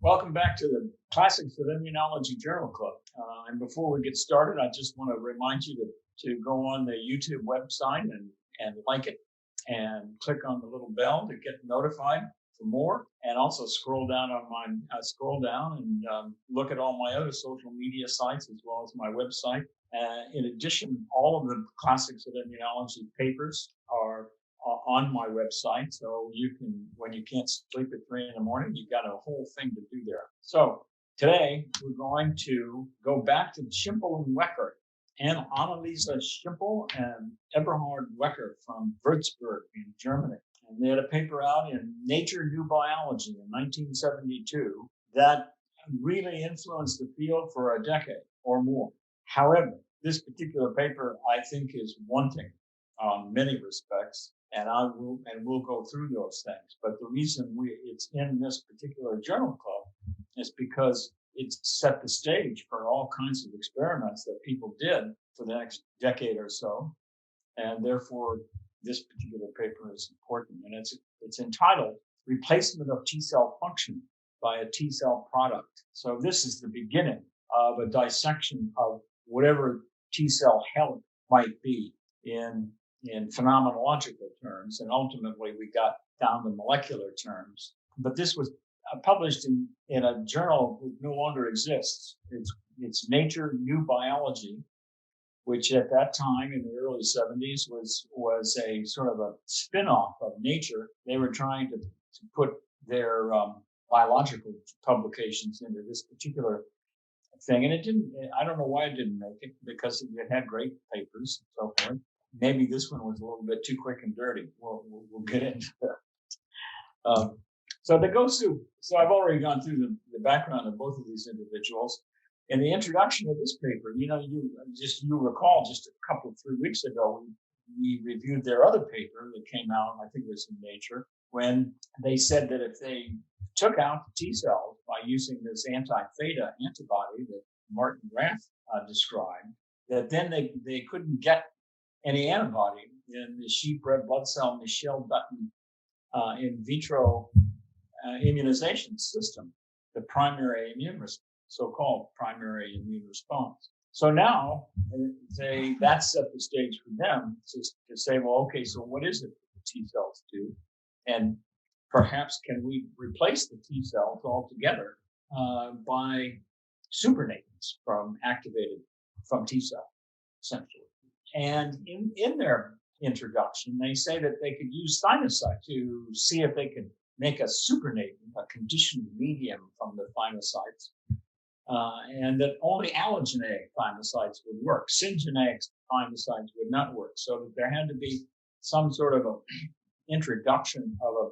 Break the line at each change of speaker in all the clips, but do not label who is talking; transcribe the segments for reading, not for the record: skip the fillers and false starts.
Welcome back to the Classics of Immunology Journal Club. And before we get started, I just want to remind you to go on the YouTube website and like it and click on the little bell to get notified for more. And also scroll down and look at all my other social media sites as well as my website. In addition, all of the Classics of Immunology papers are on my website, so you can, when you can't sleep at 3 a.m, you've got a whole thing to do there. So today we're going to go back to Schimpl and Wecker, and Anneliese Schimpl and Eberhard Wecker from Würzburg in Germany. And they had a paper out in Nature New Biology in 1972 that really influenced the field for a decade or more. However, this particular paper, I think, is wanting on many respects. And we'll go through those things. But the reason it's in this particular journal club is because it's set the stage for all kinds of experiments that people did for the next decade or so. And therefore, this particular paper is important. And it's entitled Replacement of T Cell Function by a T Cell Product. So this is the beginning of a dissection of whatever T cell health might be in phenomenological terms, and ultimately we got down to molecular terms. But this was published in a journal that no longer exists. It's Nature New Biology, which at that time in the early 70s was a sort of a spin-off of Nature. They were trying to put their biological publications into this particular thing, and it didn't. I don't know why it didn't make it, because it had great papers and so forth. Maybe this one was a little bit too quick and dirty. We'll get into that. So they go through. So I've already gone through the background of both of these individuals. In the introduction of this paper, you recall just a couple of 3 weeks ago, we reviewed their other paper that came out, I think it was in Nature, when they said that if they took out the T cells by using this anti-theta antibody that Martin Rath described, that then they couldn't get any antibody in the sheep red blood cell Michel Dutton in vitro immunization system, the primary immune response, so-called primary immune response. So now that set the stage for them to say, well, okay, so what is it that the T cells do? And perhaps can we replace the T cells altogether by supernatant from T cell, essentially. And in their introduction, they say that they could use thymocyte to see if they could make a supernatant, a conditioned medium from the thymocytes, and that only allogeneic thymocytes would work. Syngeneic thymocytes would not work. So that there had to be some sort of a introduction of a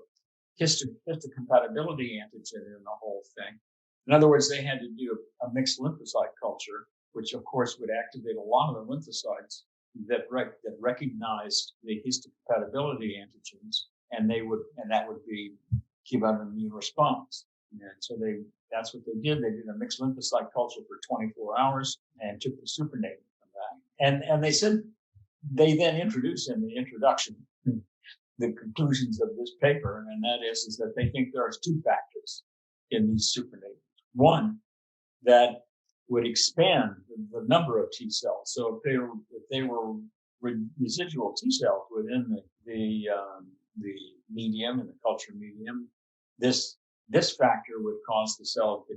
histocompatibility antigen in the whole thing. In other words, they had to do a mixed lymphocyte culture, which of course would activate a lot of the lymphocytes that recognized the histocompatibility antigens, and that would give out an immune response. And so that's what they did. They did a mixed lymphocyte culture for 24 hours and took the supernatant from that. And they said they then introduced in the introduction the conclusions of this paper, and that is that they think there's two factors in these supernatants. One, that would expand the number of T cells. So if they were residual T cells within the medium and the culture medium, this factor would cause the T cells to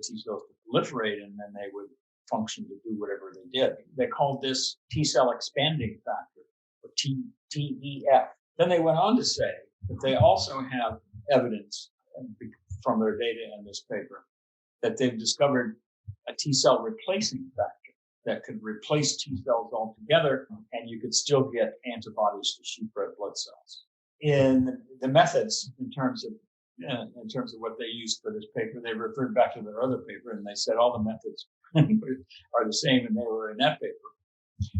proliferate, and then they would function to do whatever they did. They called this T cell expanding factor, or TEF. Then they went on to say that they also have evidence from their data in this paper that they've discovered a T cell replacing factor that could replace T cells altogether, and you could still get antibodies to sheep red blood cells. In the methods, in terms of what they used for this paper, they referred back to their other paper, and they said all the methods are the same, and they were in that paper.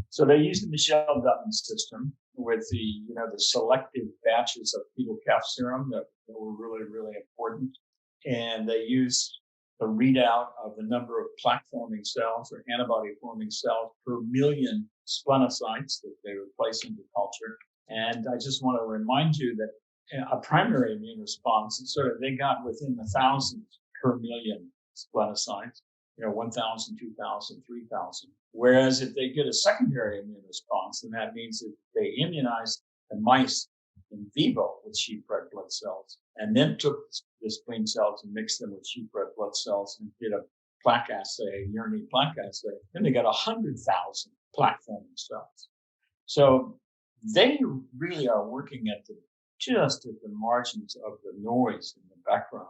So they used the Michel Dutton system with the selective batches of fetal calf serum that were really, really important, and they used the readout of the number of plaque-forming cells or antibody-forming cells per million splenocytes that they would place into culture. And I just want to remind you that a primary immune response, they got within the thousands per million splenocytes, 1,000, 2,000, 3,000. Whereas if they get a secondary immune response, then that means that they immunized the mice in vivo with sheep red blood cells and then took the spleen cells and mixed them with sheep red blood cells and did a plaque assay, a urinary plaque assay, then they got 100,000 plaque forming cells. So they really are working just at the margins of the noise in the background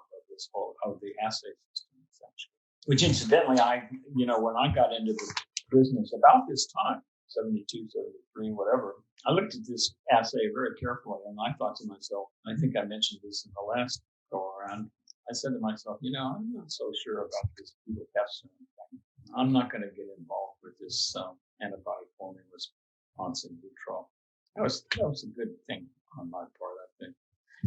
of the assay system, essentially. Which incidentally, when I got into the business about this time, 72, 73, whatever, I looked at this assay very carefully and I thought to myself, I think I mentioned this in the last go around, I said to myself, I'm not so sure about this fetal capsid thing. I'm not going to get involved with this antibody forming response in vitro. That was a good thing on my part, I think.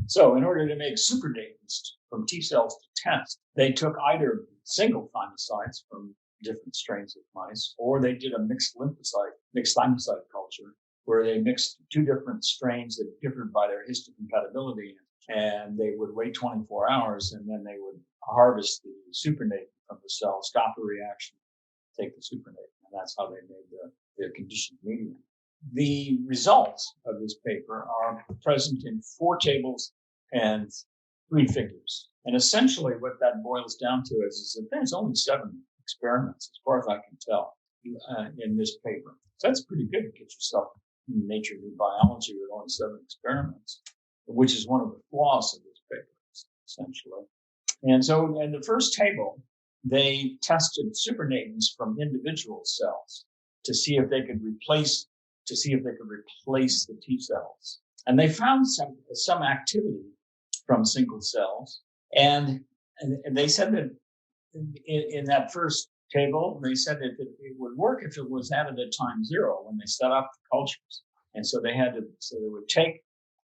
So in order to make supernatants from T cells to test, they took either single thymocytes from different strains of mice, or they did a mixed thymocyte culture, where they mixed two different strains that differed by their histocompatibility, and they would wait 24 hours, and then they would harvest the supernatant from the cell, stop the reaction, take the supernatant, and that's how they made their conditioned medium. The results of this paper are present in 4 tables and 3 figures. And essentially what that boils down to is that there's only 7 experiments, as far as I can tell, in this paper. So that's pretty good to get yourself in Nature New Biology with only 7 experiments, which is one of the flaws of this paper, essentially. And so in the first table, they tested supernatants from individual cells to see if they could replace the T cells. And they found some activity from single cells. And they said that in that first table, they said that it would work if it was added at time 0 when they set up the cultures. And so they would take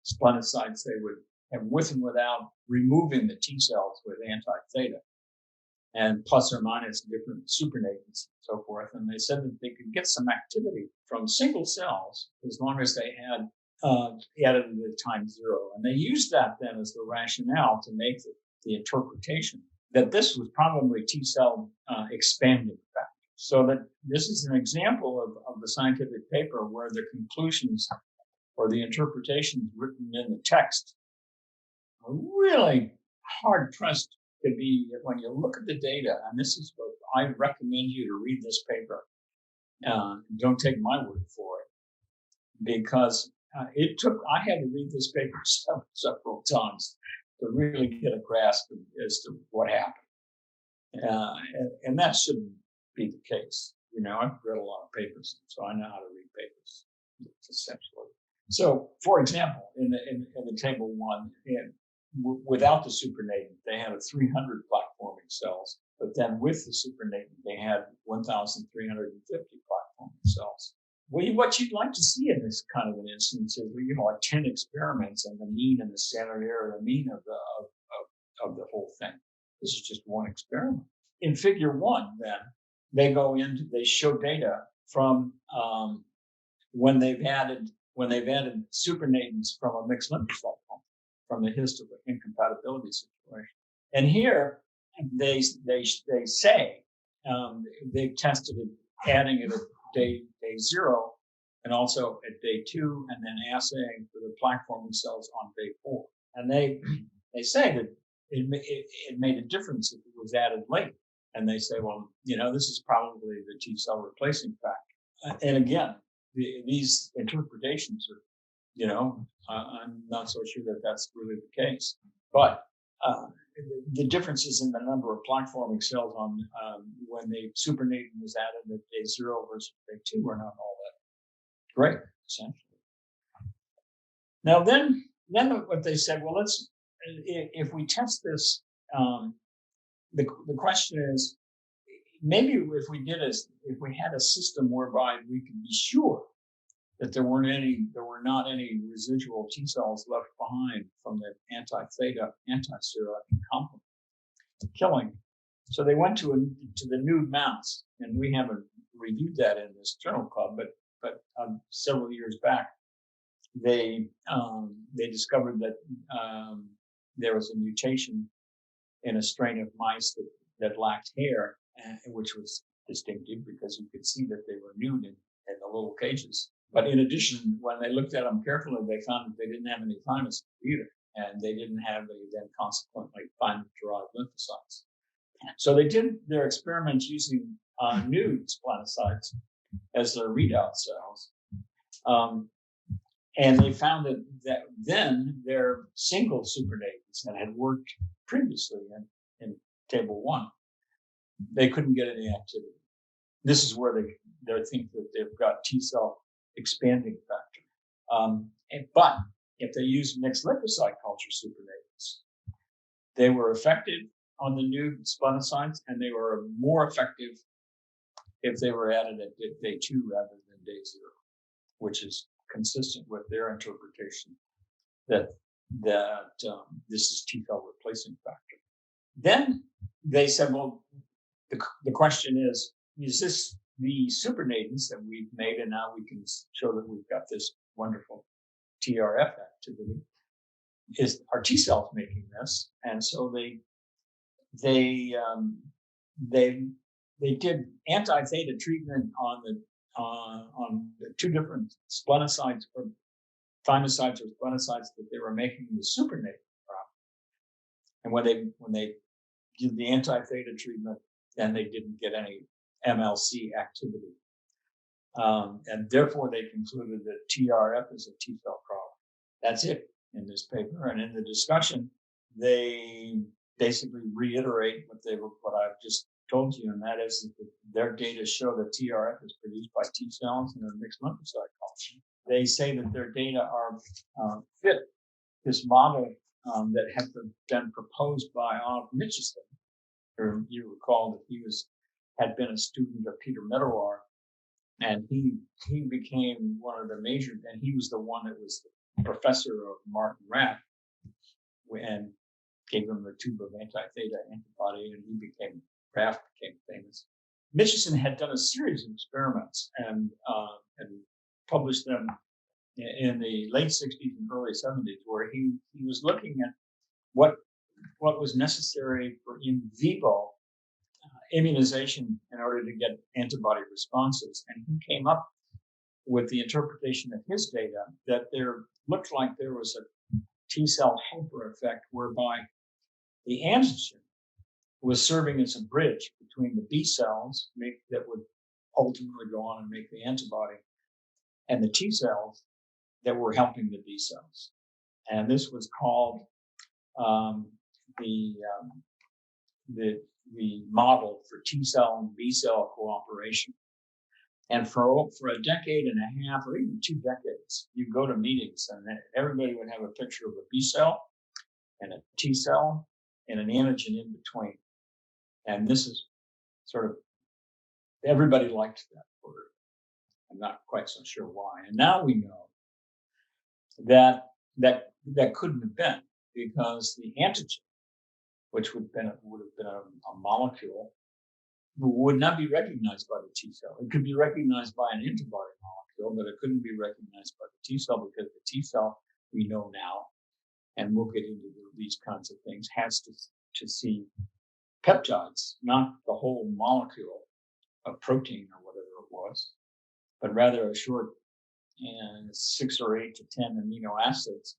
splenocytes, they would have with and without removing the T cells with anti-theta and plus or minus different supernatants and so forth. And they said that they could get some activity from single cells as long as they had added at time 0. And they used that then as the rationale to make the interpretation that this was probably T cell expanding factor. So that this is an example of the scientific paper where the conclusions or the interpretations written in the text are really hard pressed to be, when you look at the data, and this is what I recommend you to read this paper. Don't take my word for it, because I had to read this paper several times to really get a grasp as to what happened. And that shouldn't be the case. I've read a lot of papers, so I know how to read papers, essentially. So, for example, in the table 1, without the supernatant, they had 300 plaque-forming cells, but then with the supernatant, they had 1,350 plaque-forming cells. Well, what you'd like to see in this kind of an instance is, like 10 experiments and the mean and the standard error, the mean of the whole thing. This is just one experiment. In Figure 1, then they show data from when they've added supernatants from a mixed lymphocyte from the histocompatibility situation. And here they say they've tested it, adding it at day 0 and also at day 2, and then assaying for the plaque forming cells on day 4. And they say that it made a difference if it was added late. And they say, well, this is probably the T cell replacing factor. And again, these interpretations are, I'm not so sure that that's really the case. But the differences in the number of plaque-forming cells on when the supernatant was added at day 0 versus day 2 are not all that great, essentially. Now, then what they said, well, if we test this, the question is, maybe if we had a system whereby we could be sure that there were not any residual T cells left behind from the anti-theta, anti-sera in complement killing. So they went to the nude mouse, and we haven't reviewed that in this journal club, but several years back, they discovered that there was a mutation in a strain of mice that lacked hair, which was distinctive because you could see that they were nude in the little cages. But in addition, when they looked at them carefully, they found that they didn't have any thymus either, and they didn't have any then consequently thymus-derived lymphocytes. So they did their experiments using nude splenocytes as their readout cells. And they found that then their single supernatants that had worked previously in table 1, they couldn't get any activity. This is where they think that they've got T cell expanding factor. But if they use mixed lymphocyte culture supernatants, they were effective on the nude splenocytes, and they were more effective if they were added at day 2 rather than day 0, which is consistent with their interpretation that this is T cell replacing factor. Then they said, well, the question is this the supernatants that we've made, and now we can show that we've got this wonderful TRF activity? Are T cells making this? And so they did anti-theta treatment on the 2 different splenocytes or thymocytes or splenocytes that they were making the supernatant from. And when they did the anti-theta treatment, then they didn't get any MLC activity. And therefore they concluded that TRF is a T cell problem. That's it in this paper. And in the discussion, they basically reiterate what I've just told you, and that is that their data show that TRF is produced by T cells in a mixed lymphocyte culture. They say that their data are fit this model that had been proposed by Mitchison. Or you recall that he had been a student of Peter Medawar, and he became one of the major, and he was the one that was the professor of Martin Rath, and gave him the tube of anti-theta antibody, and Rath became famous. Mitchison had done a series of experiments and published them in the late 60s and early 70s, where he was looking at what was necessary for in vivo immunization in order to get antibody responses. And he came up with the interpretation of his data that there looked like there was a T cell helper effect whereby the antigen was serving as a bridge between the B cells that would ultimately go on and make the antibody and the T cells that were helping the B cells. And this was called the model for T cell and B cell cooperation. And for a decade and a half, or even 2 decades, you go to meetings and everybody would have a picture of a B cell and a T cell and an antigen in between. And this is sort of, everybody liked that word. I'm not quite so sure why. And now we know that couldn't have been, because the antigen, which would have been a molecule, would not be recognized by the T cell. It could be recognized by an antibody molecule, but it couldn't be recognized by the T cell, because the T cell, we know now, and we'll get into these kinds of things, has to see peptides, not the whole molecule of protein or whatever it was, but rather a short 6 or 8 to 10 amino acids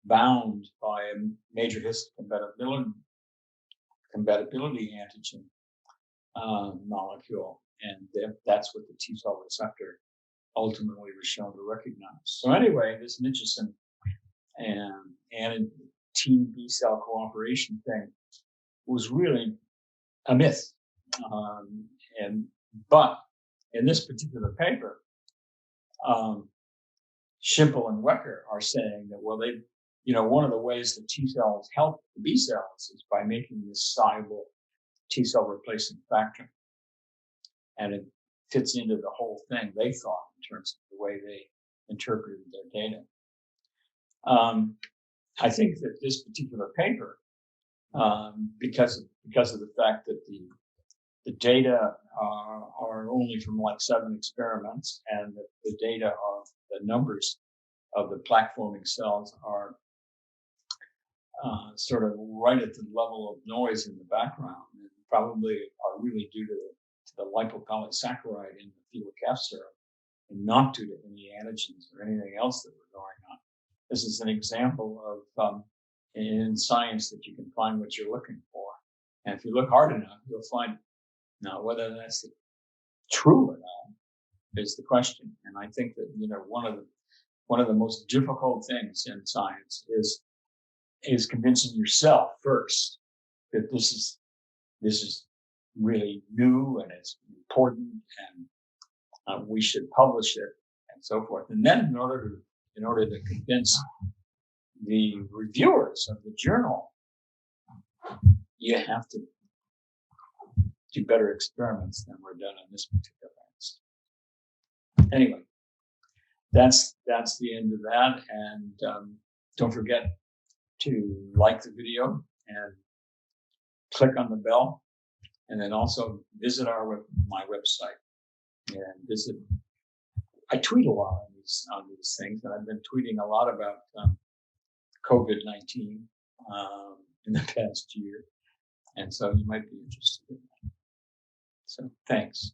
bound by a major histocompatibility antigen molecule. And that's what the T cell receptor ultimately was shown to recognize. So anyway, this Mitchison and T B cell cooperation thing was really a myth. But in this particular paper, Schimpl and Wecker are saying that, well, one of the ways that T cells help the B cells is by making this soluble T cell replacing factor. And it fits into the whole thing, they thought, in terms of the way they interpreted their data. I think that this particular paper, because of the fact that the data are only from like 7 experiments, and the data of the numbers of the plaque forming cells are sort of right at the level of noise in the background, and probably are really due to the lipopolysaccharide in the fetal calf serum, and not due to any antigens or anything else that were going on. This is an example of in science that you can find what you're looking for, and if you look hard enough, you'll find. Now, whether that's true or not is the question. And I think that one of the most difficult things in science is convincing yourself first that this is really new and it's important and we should publish it and so forth. And then in order to convince the reviewers of the journal, you have to do better experiments than were done on this particular instance. Anyway, that's the end of that. And don't forget to like the video and click on the bell, and then also visit my website and visit. I tweet a lot on these things, and I've been tweeting a lot about COVID-19 in the past year, and so you might be interested in that. So thanks.